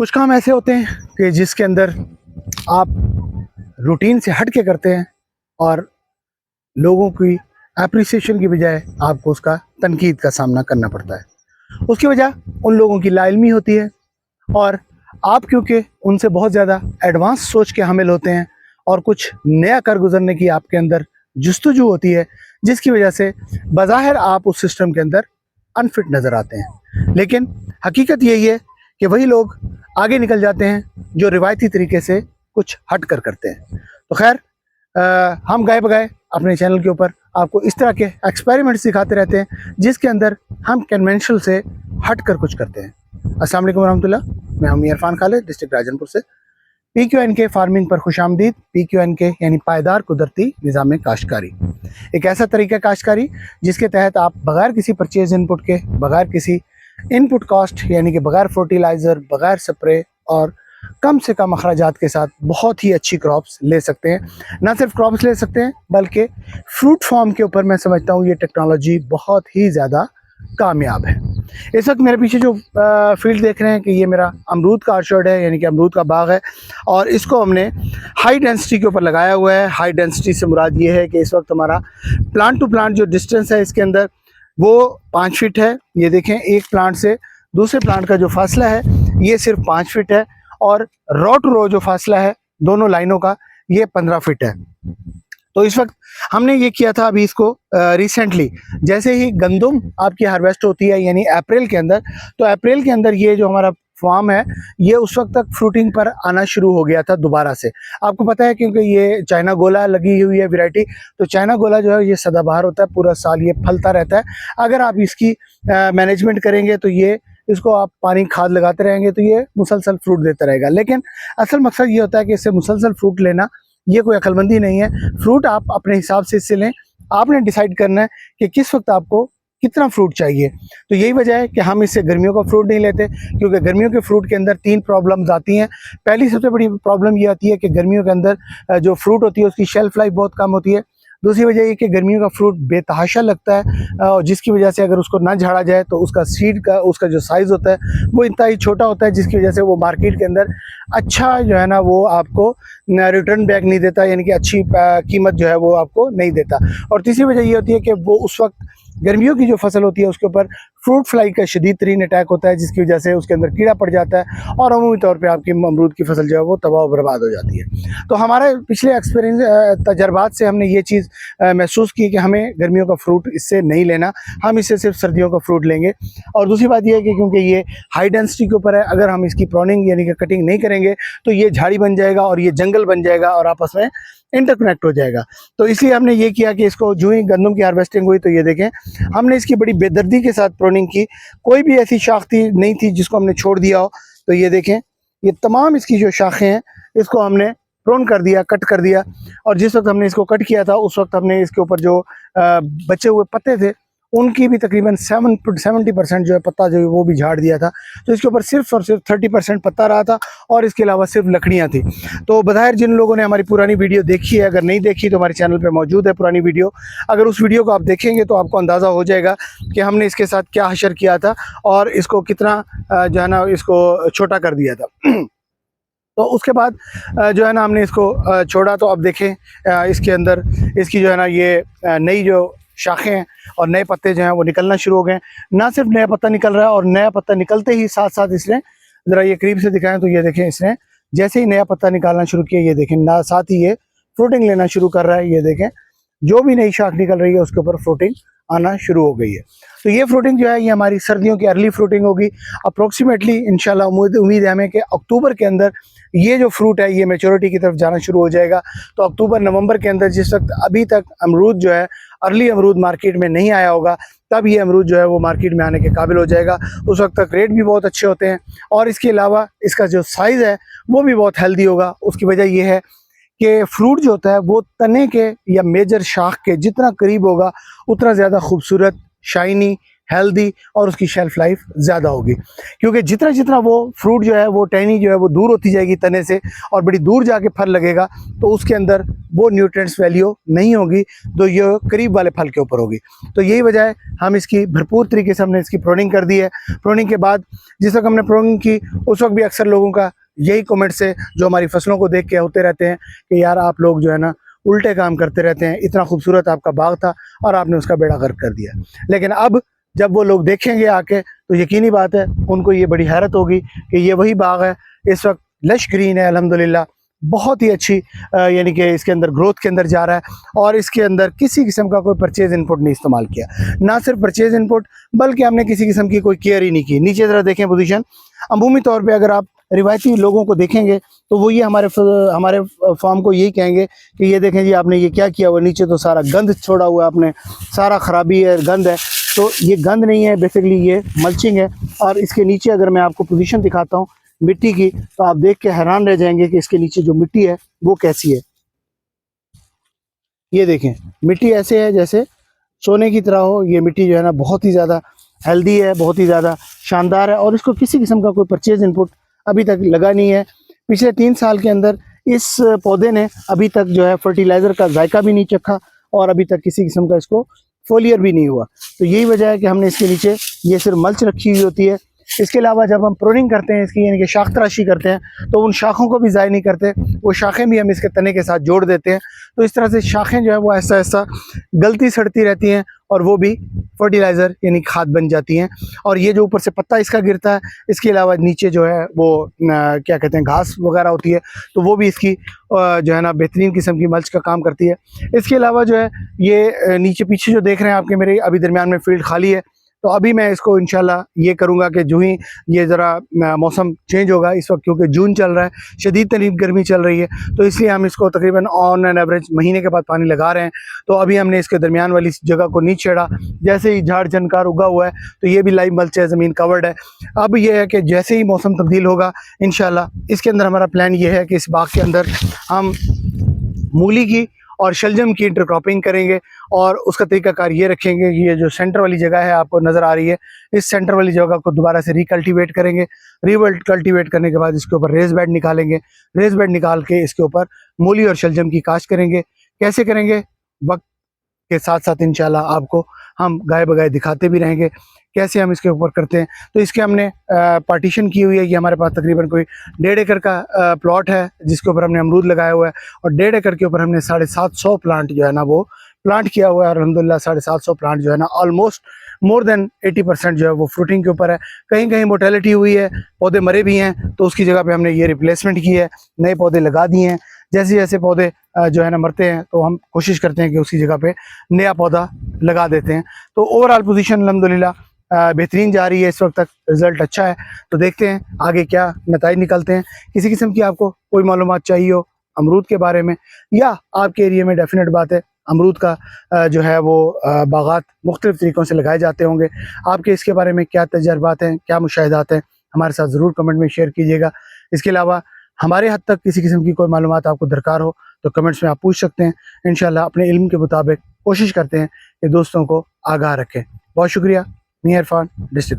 कुछ काम ऐसे होते हैं कि जिसके अंदर आप रूटीन से हट के करते हैं और लोगों की एप्रिसिएशन की बजाय आपको उसका तनकीद का सामना करना पड़ता है। उसकी वजह उन लोगों की लाइल्मी होती है और आप क्योंकि उनसे बहुत ज़्यादा एडवांस सोच के हामिल होते हैं और कुछ नया कर गुजरने की आपके अंदर जुस्तजू होती है, जिसकी वजह से बज़ाहिर आप उस सिस्टम के अंदर अनफिट नज़र आते हैं। लेकिन हकीकत यही है कि वही लोग आगे निकल जाते हैं जो रिवायती तरीके से कुछ हट कर करते हैं। तो खैर, हम गाए बगाए अपने चैनल के ऊपर आपको इस तरह के एक्सपेरिमेंट्स दिखाते रहते हैं जिसके अंदर हम कन्वेंशनल से हट कर कुछ करते हैं। अस्सलाम वालेकुम रहमतुल्लाह, मैं हूं इरफान खालिद, डिस्ट्रिक्ट राजनपुर से। PQNK फार्मिंग पर खुशामदीद। PQNK यानी पायदार कुदरती निज़ाम काश्तकारी, एक ऐसा तरीका काश्तकारी जिसके तहत आप बग़ैर किसी परचेज इनपुट के, बग़ैर किसी इनपुट कॉस्ट यानी कि बग़ैर फर्टिलाइज़र, बग़ैर स्प्रे और कम से कम अखराजात के साथ बहुत ही अच्छी क्रॉप्स ले सकते हैं। ना सिर्फ क्रॉप्स ले सकते हैं बल्कि फ्रूट फॉर्म के ऊपर मैं समझता हूँ ये टेक्नोलॉजी बहुत ही ज़्यादा कामयाब है। इस वक्त मेरे पीछे जो फील्ड देख रहे हैं कि ये मेरा अमरूद का आर्चर्ड है, यानी कि अमरूद का बाग है, और इसको हमने हाई डेंसिटी के ऊपर लगाया हुआ है। हाई डेंसिटी से मुराद ये है कि इस वक्त हमारा प्लांट टू प्लांट जो डिस्टेंस है इसके अंदर वो 5 फीट है। ये देखें, एक प्लांट से दूसरे प्लांट का जो फासला है ये सिर्फ 5 फीट है, और रो टू रो जो फासला है दोनों लाइनों का ये 15 फीट है। तो इस वक्त हमने ये किया था अभी इसको रिसेंटली, जैसे ही गंदम आपकी हार्वेस्ट होती है यानी अप्रैल के अंदर, तो अप्रैल के अंदर ये जो हमारा फार्म है ये उस वक्त तक फ्रूटिंग पर आना शुरू हो गया था दोबारा से। आपको पता है क्योंकि ये चाइना गोला लगी हुई है वैरायटी, तो चाइना गोला जो है ये सदाबहार होता है, पूरा साल ये फलता रहता है। अगर आप इसकी मैनेजमेंट करेंगे तो ये इसको आप पानी खाद लगाते रहेंगे तो ये मुसलसल फ्रूट देता रहेगा। लेकिन असल मकसद ये होता है कि इससे मुसलसल फ्रूट लेना ये कोई अक्लमंदी नहीं है। फ्रूट आप अपने हिसाब से इससे लें, आपने डिसाइड करना है कि किस वक्त आपको कितना फ्रूट चाहिए। तो यही वजह है कि हम इससे गर्मियों का फ्रूट नहीं लेते, क्योंकि गर्मियों के फ्रूट के अंदर 3 प्रॉब्लम्स आती हैं। पहली सबसे बड़ी प्रॉब्लम ये आती है कि गर्मियों के अंदर जो फ्रूट होती है उसकी शेल्फ लाइफ बहुत कम होती है। दूसरी वजह ये कि गर्मियों का फ्रूट बेतहाशा लगता है, और जिसकी वजह से अगर उसको ना झाड़ा जाए तो उसका सीड का उसका जो साइज़ होता है वो इतना ही छोटा होता है, जिसकी वजह से वो मार्केट के अंदर अच्छा जो है ना वो आपको रिटर्न बैक नहीं देता, यानी कि अच्छी कीमत जो है वो आपको नहीं देता। और तीसरी वजह ये होती है कि वो उस वक्त गर्मियों की जो फसल होती है उसके ऊपर फ्रूट फ्लाई का शदीद तरीन अटैक होता है, जिसकी वजह से उसके अंदर कीड़ा पड़ जाता है और अमूमी तौर पे आपकी अमरूद की फसल जो है वो तबाह बर्बाद हो जाती है। तो हमारे पिछले एक्सपीरियंस तजर्बात से हमने ये चीज़ महसूस की कि हमें गर्मियों का फ्रूट इससे नहीं लेना, हम इससे सिर्फ सर्दियों का फ्रूट लेंगे। और दूसरी बात यह है कि क्योंकि ये हाई डेंसिटी के ऊपर है, अगर हम इसकी प्रोनिंग यानी कि कटिंग नहीं करेंगे तो ये झाड़ी बन जाएगा और ये जंगल बन जाएगा और आपस में इंटरकनेक्ट हो जाएगा। तो इसलिए हमने ये किया कि इसको जो ही गंदम की हार्वेस्टिंग हुई तो ये देखें हमने इसकी बड़ी बेदर्दी के साथ प्रोनिंग की। कोई भी ऐसी शाख थी नहीं थी जिसको हमने छोड़ दिया हो। तो ये देखें, ये तमाम इसकी जो शाखें हैं इसको हमने प्रोन कर दिया, कट कर दिया। और जिस वक्त हमने इसको कट किया था उस वक्त हमने इसके ऊपर जो बचे हुए पत्ते थे उनकी भी तकरीबन 70% जो है पत्ता जो है वो भी झाड़ दिया था। तो इसके ऊपर सिर्फ और सिर्फ 30% पत्ता रहा था और इसके अलावा सिर्फ लकड़ियाँ थी। तो बज़ाहिर जिन लोगों ने हमारी पुरानी वीडियो देखी है, अगर नहीं देखी तो हमारे चैनल पे मौजूद है पुरानी वीडियो। अगर उस वीडियो को आप देखेंगे तो आपको अंदाज़ा हो जाएगा कि हमने इसके साथ क्या हशर किया था और इसको कितना जो है ना इसको छोटा कर दिया था। तो उसके बाद जो है ना हमने इसको छोड़ा। तो अब देखें इसके अंदर इसकी जो है ना ये नई जो शाखें और नए पत्ते जो हैं वो निकलना शुरू हो गए। ना सिर्फ नया पत्ता निकल रहा है, और नया पत्ता निकलते ही साथ साथ इसने, ज़रा ये करीब से दिखाएं तो ये देखें, इसने जैसे ही नया पत्ता निकालना शुरू किया ये देखें ना साथ ही ये फ्रूटिंग लेना शुरू कर रहा है। ये देखें जो भी नई शाख निकल रही है उसके ऊपर फ्रूटिंग आना शुरू हो गई है। तो ये फ्रूटिंग जो है ये हमारी सर्दियों की अर्ली फ्रूटिंग होगी। अप्रोक्सीमेटली इंशाल्लाह उम्मीद है हमें कि अक्टूबर के अंदर ये जो फ्रूट है ये मेच्योरिटी की तरफ जाना शुरू हो जाएगा। तो अक्टूबर नवंबर के अंदर, जिस वक्त अभी तक अमरूद जो है अर्ली अमरूद मार्केट में नहीं आया होगा, तब ये अमरूद जो है वो मार्केट में आने के काबिल हो जाएगा। उस वक्त तक रेट भी बहुत अच्छे होते हैं और इसके अलावा इसका जो साइज़ है वो भी बहुत हेल्दी होगा। उसकी वजह यह है कि फ्रूट जो होता है वो तने के या मेजर शाख के जितना करीब होगा उतना ज़्यादा खूबसूरत, शाइनी, हेल्दी और उसकी शेल्फ लाइफ ज़्यादा होगी। क्योंकि जितना जितना वो फ्रूट जो है वो टहनी जो है वो दूर होती जाएगी तने से और बड़ी दूर जाके फल लगेगा, तो उसके अंदर वो न्यूट्रिएंट्स वैल्यू नहीं होगी तो ये करीब वाले फल के ऊपर होगी। तो यही वजह है हम इसकी भरपूर तरीके से हमने इसकी प्रूनिंग कर दी है। प्रूनिंग के बाद जिस वक्त हमने प्रूनिंग की उस वक्त भी अक्सर लोगों का यही कमेंट से जो हमारी फसलों को देख के होते रहते हैं कि यार आप लोग जो है ना उल्टे काम करते रहते हैं, इतना खूबसूरत आपका बाग था और आपने उसका बेड़ा गर्क कर दिया। लेकिन अब जब वो लोग देखेंगे आके तो यकीनी बात है उनको ये बड़ी हैरत होगी कि ये वही बाग है, इस वक्त लश ग्रीन है अल्हम्दुलिल्लाह, बहुत ही अच्छी यानी कि इसके अंदर ग्रोथ के अंदर जा रहा है और इसके अंदर किसी किस्म का कोई परचेज इनपुट नहीं इस्तेमाल किया। ना सिर्फ परचेज इनपुट बल्कि हमने किसी किस्म की कोई केयर ही नहीं की। नीचे ज़रा देखें पोजीशन, अमूमी तौर पे अगर आप रिवायती लोगों को देखेंगे तो वो ये हमारे फार्म को यही कहेंगे कि ये देखें जी आपने ये क्या किया हुआ, नीचे तो सारा गंद छोड़ा हुआ है आपने, सारा ख़राबी है, गंद है। तो ये गंद नहीं है, बेसिकली ये मल्चिंग है। और इसके नीचे अगर मैं आपको पोजीशन दिखाता हूँ मिट्टी की तो आप देख के हैरान रह जाएंगे कि इसके नीचे जो मिट्टी है वो कैसी है। ये देखें मिट्टी ऐसे है जैसे सोने की तरह हो। ये मिट्टी जो है ना बहुत ही ज़्यादा हेल्दी है, बहुत ही ज़्यादा शानदार है और इसको किसी किस्म का कोई परचेज इनपुट अभी तक लगा नहीं है। पिछले 3 साल के अंदर इस पौधे ने अभी तक जो है फर्टिलाइज़र का जायका भी नहीं चखा और अभी तक किसी किस्म का इसको फोलियर भी नहीं हुआ। तो यही वजह है कि हमने इसके नीचे ये सिर्फ मल्च रखी हुई होती है। इसके अलावा जब हम प्रूनिंग करते हैं इसकी यानी कि शाख तराशी करते हैं तो उन शाखों को भी ज़ाय नहीं करते, वो शाखें भी हम इसके तने के साथ जोड़ देते हैं। तो इस तरह से शाखें जो है वो ऐसा ऐसा गलती सड़ती रहती हैं और वो भी फर्टिलाइज़र यानी खाद बन जाती हैं। और ये जो ऊपर से पत्ता इसका गिरता है, इसके अलावा नीचे जो है वो क्या कहते हैं घास वगैरह होती है, तो वो भी इसकी जो है ना बेहतरीन किस्म की मल्च का काम करती है। इसके अलावा जो है ये नीचे पीछे जो देख रहे हैं आपके मेरे अभी दरमियान में फील्ड खाली है, तो अभी मैं इसको इंशाल्लाह ये करूँगा कि जो ही ये ज़रा मौसम चेंज होगा, इस वक्त क्योंकि जून चल रहा है, शदीद तरीन गर्मी चल रही है, तो इसलिए हम इसको तकरीबन ऑन एन एवरेज महीने के बाद पानी लगा रहे हैं। तो अभी हमने इसके दरमियान वाली जगह को नहीं छेड़ा, जैसे ही झाड़ झनकार उगा हुआ है तो ये भी लाइव मल्च है, ज़मीन कवर्ड है। अब ये है कि जैसे ही मौसम तब्दील होगा इंशाल्लाह इसके अंदर हमारा प्लान ये है कि इस बाग के अंदर हम मूली की और शलजम की इंटरक्रॉपिंग करेंगे और उसका तरीकाकार ये रखेंगे कि ये जो सेंटर वाली जगह है आपको नज़र आ रही है, इस सेंटर वाली जगह को दोबारा से रिकल्टिवेट करेंगे। रिकल्टिवेट करने के बाद इसके ऊपर रेस बेड निकालेंगे, रेस बेड निकाल के इसके ऊपर मूली और शलजम की काश्त करेंगे। कैसे करेंगे वक्त के साथ साथ इंशाल्लाह आपको हम गाय बगाए दिखाते भी रहेंगे कैसे हम इसके ऊपर करते हैं। तो इसके हमने पार्टीशन की हुई है कि हमारे पास तकरीबन कोई 1.5 एकड़ का प्लॉट है जिसके ऊपर हमने अमरूद लगाया हुआ है और 1.5 एकड़ के ऊपर हमने 750 प्लांट जो है ना वो प्लांट किया हुआ है और अल्हम्दुलिल्लाह 750 प्लांट जो है ना ऑलमोस्ट मोर देन 80% जो है वो फ्रूटिंग के ऊपर है। कहीं कहीं मोर्टेलिटी हुई है, पौधे मरे भी हैं, तो उसकी जगह पे हमने ये रिप्लेसमेंट की है, नए पौधे लगा दिए हैं। जैसे जैसे पौधे जो है ना मरते हैं तो हम कोशिश करते हैं कि उसकी जगह पे नया पौधा लगा देते हैं। तो ओवरऑल पोजीशन अल्हम्दुलिल्लाह बेहतरीन जा रही है, इस वक्त तक रिज़ल्ट अच्छा है। तो देखते हैं आगे क्या नताइज निकलते हैं। किसी किस्म की आपको कोई मालूमात चाहिए हो अमरूद के बारे में या आपके एरिया में डेफिनेट बात है अमरूद का जो है वो बागात मुख्तलिफ़ तरीक़ों से लगाए जाते होंगे, आपके इसके बारे में क्या तजर्बात हैं, क्या मुशाहिदात हैं, हमारे साथ ज़रूर कमेंट में शेयर कीजिएगा। इसके अलावा हमारे हद तक किसी किस्म की कोई मालूमात आपको दरकार हो तो कमेंट्स में आप पूछ सकते हैं। इंशाल्लाह अपने इल्म के मुताबिक कोशिश करते हैं कि दोस्तों को आगाह रखें। बहुत शुक्रिया। मी इरफान डिस्ट्रिक्ट।